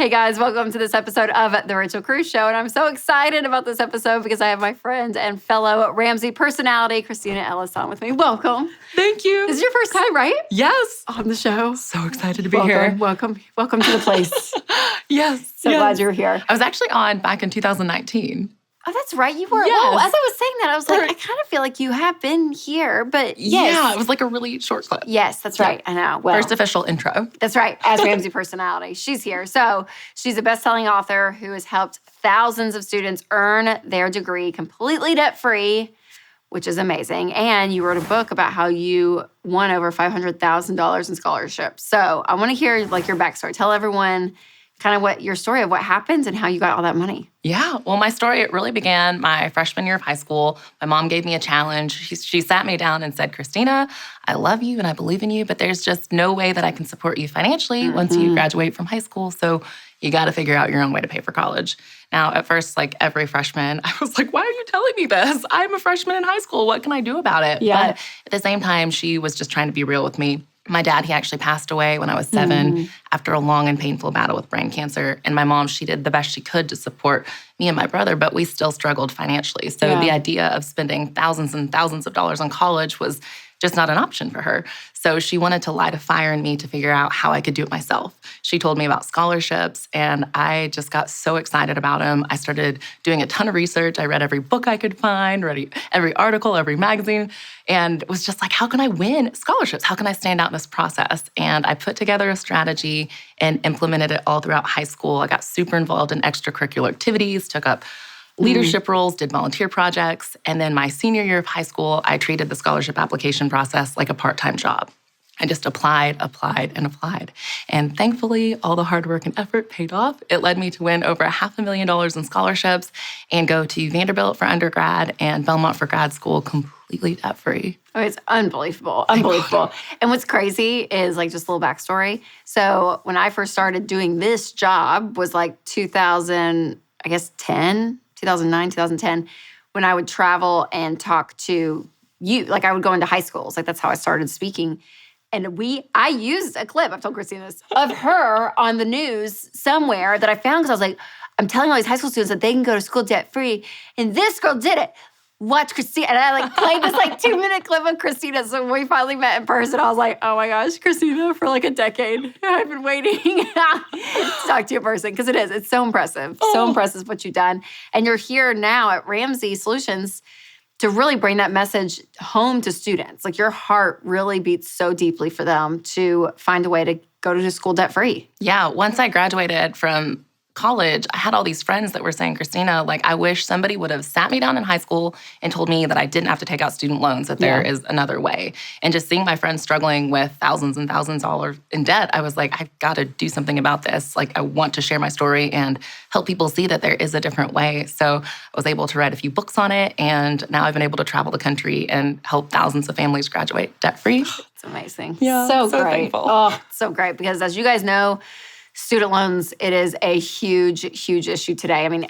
Hey guys, welcome to this episode of The Rachel Cruze Show. And I'm so excited about this episode because I have my friend and fellow Ramsey personality, Christina Ellis, on with me. Welcome. Thank you. This is your first time, right? Yes. On the show. So excited to be here. Welcome to the place. Yes. So glad you're here. I was actually on back in 2019. Oh, that's right. You were. Yes. Oh, as I was saying that, I was like, I kind of feel like you have been here, but yes. Yeah, it was like a really short clip. Yes, that's right. I know. Well, first official intro. That's right. As Ramsey personality, she's here. So she's a best-selling author who has helped thousands of students earn their degree completely debt-free, which is amazing. And you wrote a book about how you won over $500,000 in scholarships. So I want to hear like your backstory. Tell everyone kind of what your story of what happened and how you got all that money. Yeah. Well, my story, it really began my freshman year of high school. My mom gave me a challenge. She sat me down and said, Christina, I love you and I believe in you, but there's just no way that I can support you financially once you graduate from high school. So you got to figure out your own way to pay for college. Now, at first, like every freshman, I was like, why are you telling me this? I'm a freshman in high school. What can I do about it? Yeah. But at the same time, she was just trying to be real with me. My dad, he actually passed away when I was 7 after a long and painful battle with brain cancer. And my mom, she did the best she could to support me and my brother, but we still struggled financially. So the idea of spending thousands and thousands of dollars on college was just not an option for her. So she wanted to light a fire in me to figure out how I could do it myself. She told me about scholarships, and I just got so excited about them. I started doing a ton of research. I read every book I could find, read every article, every magazine, and was just like, how can I win scholarships? How can I stand out in this process? And I put together a strategy and implemented it all throughout high school. I got super involved in extracurricular activities, took up leadership roles, did volunteer projects. And then my senior year of high school, I treated the scholarship application process like a part-time job. I just applied. And thankfully, all the hard work and effort paid off. It led me to win over $500,000 in scholarships and go to Vanderbilt for undergrad and Belmont for grad school completely debt-free. Oh, it's unbelievable. Unbelievable. And what's crazy is like just a little backstory. So when I first started doing this job was like 2009, 2010, when I would travel and talk to you. Like I would go into high schools. Like that's how I started speaking. And I used a clip, I've told Christina this, of her on the news somewhere that I found because I was like, I'm telling all these high school students that they can go to school debt-free. And this girl did it. Watch Christina. And I like played this like 2-minute clip of Christina. So when we finally met in person, I was like, oh my gosh, Christina, for like a decade, I've been waiting to talk to you in person. Because it's so impressive. So impressive what you've done. And you're here now at Ramsey Solutions to really bring that message home to students. Like your heart really beats so deeply for them to find a way to go to school debt-free. Yeah, once I graduated from college, I had all these friends that were saying, Christina, like, I wish somebody would have sat me down in high school and told me that I didn't have to take out student loans, that there is another way. And just seeing my friends struggling with thousands and thousands of dollars in debt, I was like, I've got to do something about this. Like, I want to share my story and help people see that there is a different way. So I was able to write a few books on it, and now I've been able to travel the country and help thousands of families graduate debt-free. It's amazing. Yeah, so great. Thankful. Oh, so great. Because as you guys know, student loans, it is a huge, huge issue today. I mean,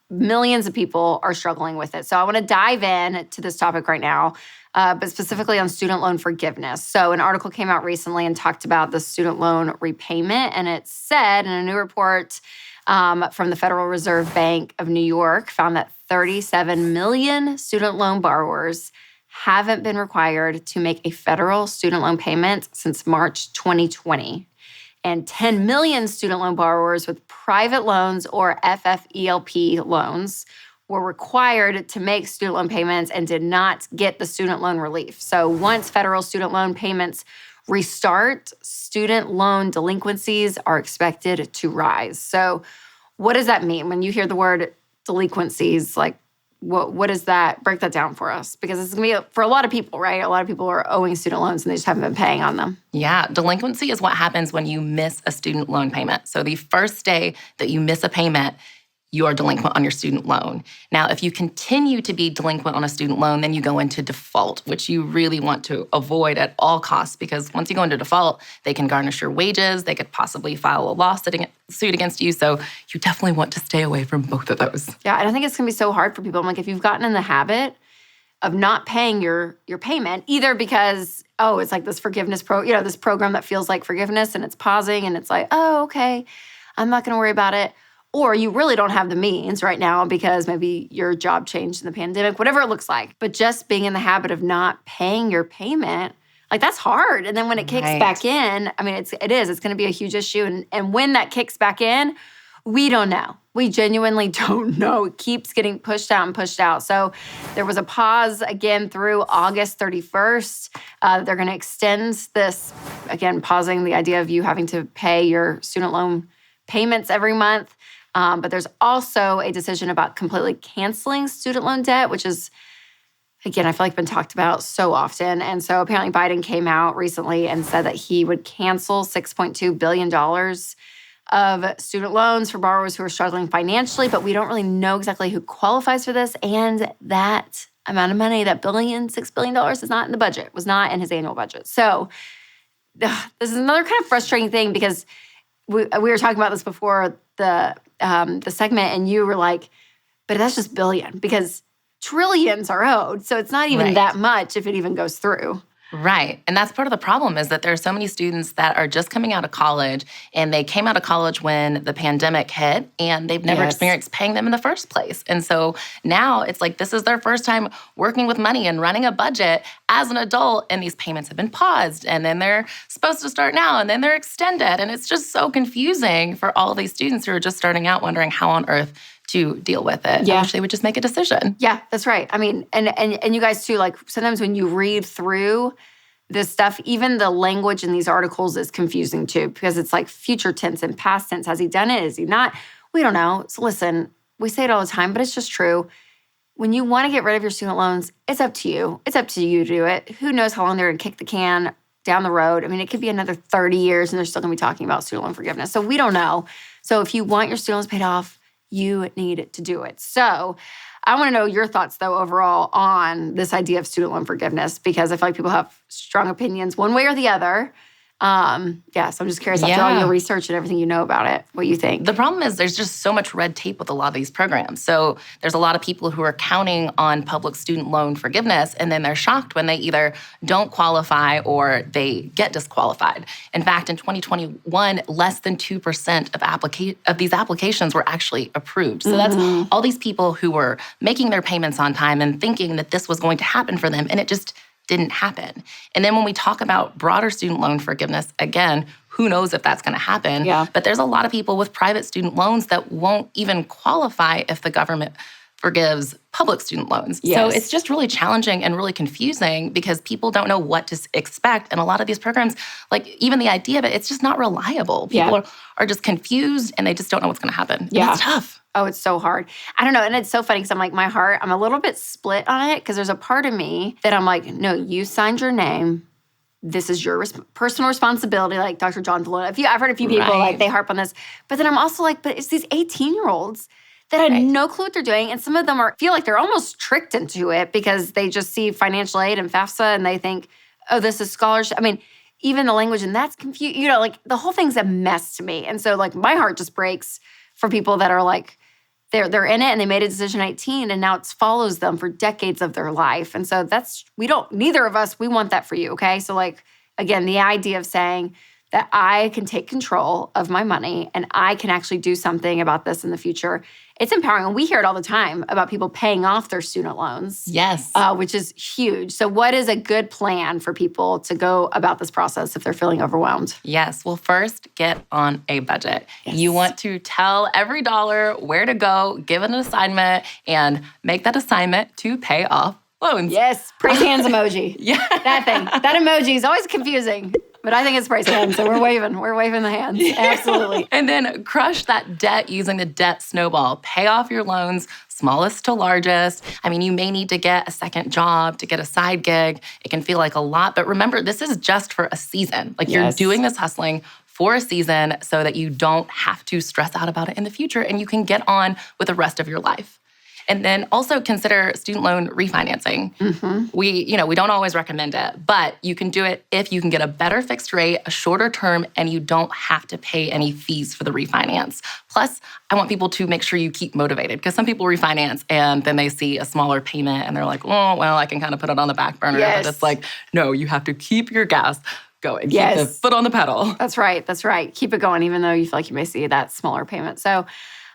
millions of people are struggling with it. So I want to dive in to this topic right now, but specifically on student loan forgiveness. So an article came out recently and talked about the student loan repayment. And it said in a new report from the Federal Reserve Bank of New York found that 37 million student loan borrowers haven't been required to make a federal student loan payment since March 2020. And 10 million student loan borrowers with private loans or FFELP loans were required to make student loan payments and did not get the student loan relief. So once federal student loan payments restart, student loan delinquencies are expected to rise. So what does that mean? When you hear the word delinquencies, like what does that, break that down for us? Because it's going to be for a lot of people, right? A lot of people are owing student loans and they just haven't been paying on them. Yeah, delinquency is what happens when you miss a student loan payment. So the first day that you miss a payment, you are delinquent on your student loan. Now, if you continue to be delinquent on a student loan, then you go into default, which you really want to avoid at all costs, because once you go into default, they can garnish your wages, they could possibly file a lawsuit against you. So you definitely want to stay away from both of those. Yeah, and I think it's going to be so hard for people. I'm like, if you've gotten in the habit of not paying your payment, either because, it's like this forgiveness this program that feels like forgiveness and it's pausing and it's like, oh, okay. I'm not going to worry about it. Or you really don't have the means right now because maybe your job changed in the pandemic, whatever it looks like. But just being in the habit of not paying your payment, like that's hard. And then when it kicks back in, I mean, it's going to be a huge issue. And when that kicks back in, we don't know. We genuinely don't know. It keeps getting pushed out and pushed out. So there was a pause again through August 31st. They're going to extend this, again, pausing the idea of you having to pay your student loan payments every month. But there's also a decision about completely canceling student loan debt, which is, again, I feel like been talked about so often. And so apparently Biden came out recently and said that he would cancel $6.2 billion of student loans for borrowers who are struggling financially, but we don't really know exactly who qualifies for this. And that amount of money, that $6 billion is not in the budget, was not in his annual budget. So this is another kind of frustrating thing because we were talking about this before the segment, and you were like, but that's just billion because trillions are owed. So it's not even that much if it even goes through. Right. And that's part of the problem is that there are so many students that are just coming out of college and they came out of college when the pandemic hit and they've never experienced paying them in the first place. And so now it's like this is their first time working with money and running a budget as an adult, and these payments have been paused and then they're supposed to start now and then they're extended. And it's just so confusing for all of these students who are just starting out wondering how on earth to deal with it. Yeah. I wish they would just make a decision. Yeah, that's right. I mean, and you guys too, like sometimes when you read through this stuff, even the language in these articles is confusing too, because it's like future tense and past tense. Has he done it? Is he not? We don't know. So listen, we say it all the time, but it's just true. When you want to get rid of your student loans, it's up to you. It's up to you to do it. Who knows how long they're going to kick the can down the road. I mean, it could be another 30 years and they're still going to be talking about student loan forgiveness. So we don't know. So if you want your student loans paid off, you need to do it. So I want to know your thoughts, though, overall on this idea of student loan forgiveness, because I feel like people have strong opinions one way or the other. So I'm just curious after all your research and everything you know about it, what you think. The problem is there's just so much red tape with a lot of these programs. So there's a lot of people who are counting on public student loan forgiveness, and then they're shocked when they either don't qualify or they get disqualified. In fact, in 2021, less than 2% of these applications were actually approved. So that's all these people who were making their payments on time and thinking that this was going to happen for them, and it just didn't happen. And then when we talk about broader student loan forgiveness, again, who knows if that's going to happen? Yeah. But there's a lot of people with private student loans that won't even qualify if the government forgives public student loans. Yes. So it's just really challenging and really confusing because people don't know what to expect. And a lot of these programs, like even the idea of it, it's just not reliable. People are just confused and they just don't know what's going to happen. Yeah. And it's tough. Oh, it's so hard. I don't know. And it's so funny because I'm like, my heart, I'm a little bit split on it because there's a part of me that I'm like, no, you signed your name. This is your personal responsibility, like Dr. John DeLuna. I've heard a few people, like, they harp on this. But then I'm also like, but it's these 18-year-olds that had no clue what they're doing. And some of them feel like they're almost tricked into it because they just see financial aid and FAFSA and they think, oh, this is scholarship. I mean, even the language, and that's confused. You know, like the whole thing's a mess to me. And so like my heart just breaks for people that are like, they're in it and they made a decision at 18 and now it follows them for decades of their life. And so neither of us, we want that for you, okay? So like, again, the idea of saying that I can take control of my money and I can actually do something about this in the future, it's empowering. And we hear it all the time about people paying off their student loans. Yes. Which is huge. So what is a good plan for people to go about this process if they're feeling overwhelmed? Yes. Well, first, get on a budget. Yes. You want to tell every dollar where to go, give it an assignment, and make that assignment to pay off loans. Yes. Praise hands emoji. Yeah. That thing. That emoji is always confusing. But I think it's praise hands, so we're waving the hands. Absolutely. And then crush that debt using the debt snowball. Pay off your loans, smallest to largest. I mean, you may need to get a second job, to get a side gig. It can feel like a lot, but remember, this is just for a season. Like you're doing this hustling for a season so that you don't have to stress out about it in the future and you can get on with the rest of your life. And then also consider student loan refinancing. Mm-hmm. We don't always recommend it, but you can do it if you can get a better fixed rate, a shorter term, and you don't have to pay any fees for the refinance. Plus, I want people to make sure you keep motivated because some people refinance and then they see a smaller payment and they're like, oh, well, I can kind of put it on the back burner. Yes. But it's like, no, you have to keep your gas going. Yes. Keep the foot on the pedal. That's right. That's right. Keep it going, even though you feel like you may see that smaller payment. So,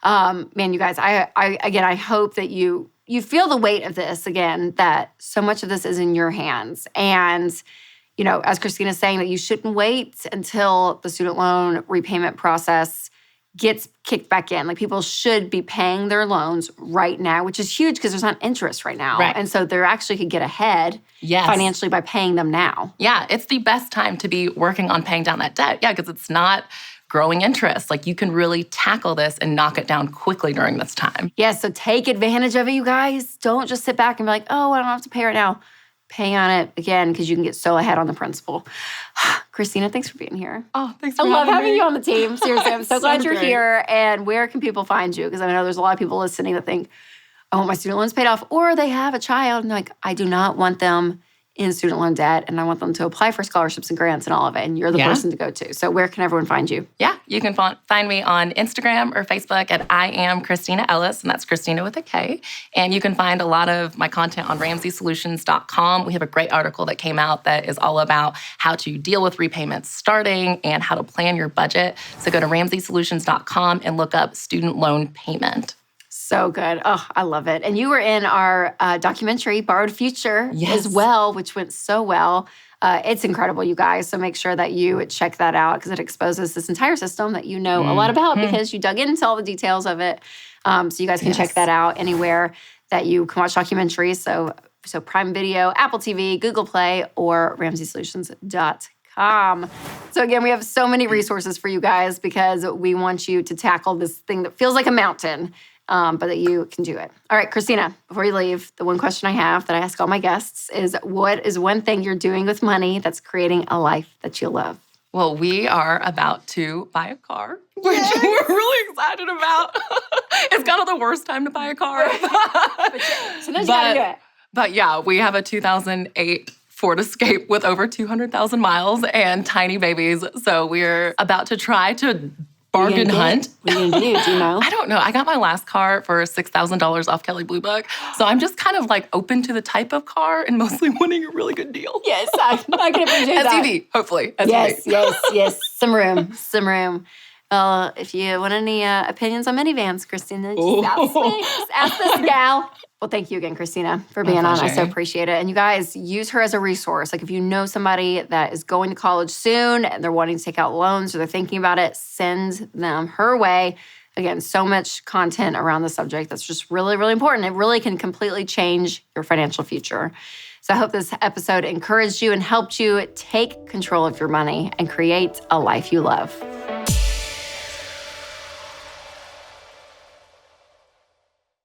man, you guys, I hope that you feel the weight of this again, that so much of this is in your hands. And, you know, as Christina's saying, that you shouldn't wait until the student loan repayment process gets kicked back in. Like, people should be paying their loans right now, which is huge because there's not interest right now. Right. And so they actually could get ahead financially by paying them now. Yeah, it's the best time to be working on paying down that debt. Yeah, because it's not growing interest. Like, you can really tackle this and knock it down quickly during this time. Yeah, so take advantage of it, you guys. Don't just sit back and be like, oh, I don't have to pay right now. Pay on it again, because you can get so ahead on the principal. Christina, thanks for being here. Oh, thanks for I love having me. you on the team. Seriously, I'm so glad you're great. here. And where can people find you? Because I know there's a lot of people listening that think, I want my student loans paid off, or they have a child and they're like, I do not want them in student loan debt, and I want them to apply for scholarships and grants and all of it, and you're the person to go to. So where can everyone find you? Yeah, you can find me on Instagram or Facebook at I am Christina Ellis, and that's Christina with a K. And you can find a lot of my content on RamseySolutions.com. We have a great article that came out that is all about how to deal with repayments starting and how to plan your budget. So go to RamseySolutions.com and look up student loan payment. So good. Oh, I love it. And you were in our documentary, Borrowed Future, Yes. as well, which went so well. It's incredible, you guys. So make sure that you check that out, because it exposes this entire system that you know a lot about, because you dug into all the details of it. So you guys can check that out anywhere that you can watch documentaries. So Prime Video, Apple TV, Google Play, or RamseySolutions.com. So again, we have so many resources for you guys, because we want you to tackle this thing that feels like a mountain, but that you can do it. All right, Christina, before you leave, the one question I have that I ask all my guests is, what is one thing you're doing with money that's creating a life that you love? Well, we are about to buy a car, which we're really excited about. It's kind of the worst time to buy a car. Sometimes you gotta do it. But yeah, we have a 2008 Ford Escape with over 200,000 miles and tiny babies. So we're about to try to bargain hunt. What are you gonna do? Do you know? I don't know. I got my last car for $6,000 off Kelley Blue Book. So I'm just kind of like open to the type of car and mostly wanting a really good deal. Yes, I can appreciate that. SUV, hopefully. SUV. Yes. Some room. Well, if you want any opinions on minivans, Christina, just ask this gal. Well, thank you again, Christina, for being on. I so appreciate it. And you guys, use her as a resource. Like, if you know somebody that is going to college soon and they're wanting to take out loans, or they're thinking about it, send them her way. Again, so much content around the subject that's just really, really important. It really can completely change your financial future. So I hope this episode encouraged you and helped you take control of your money and create a life you love.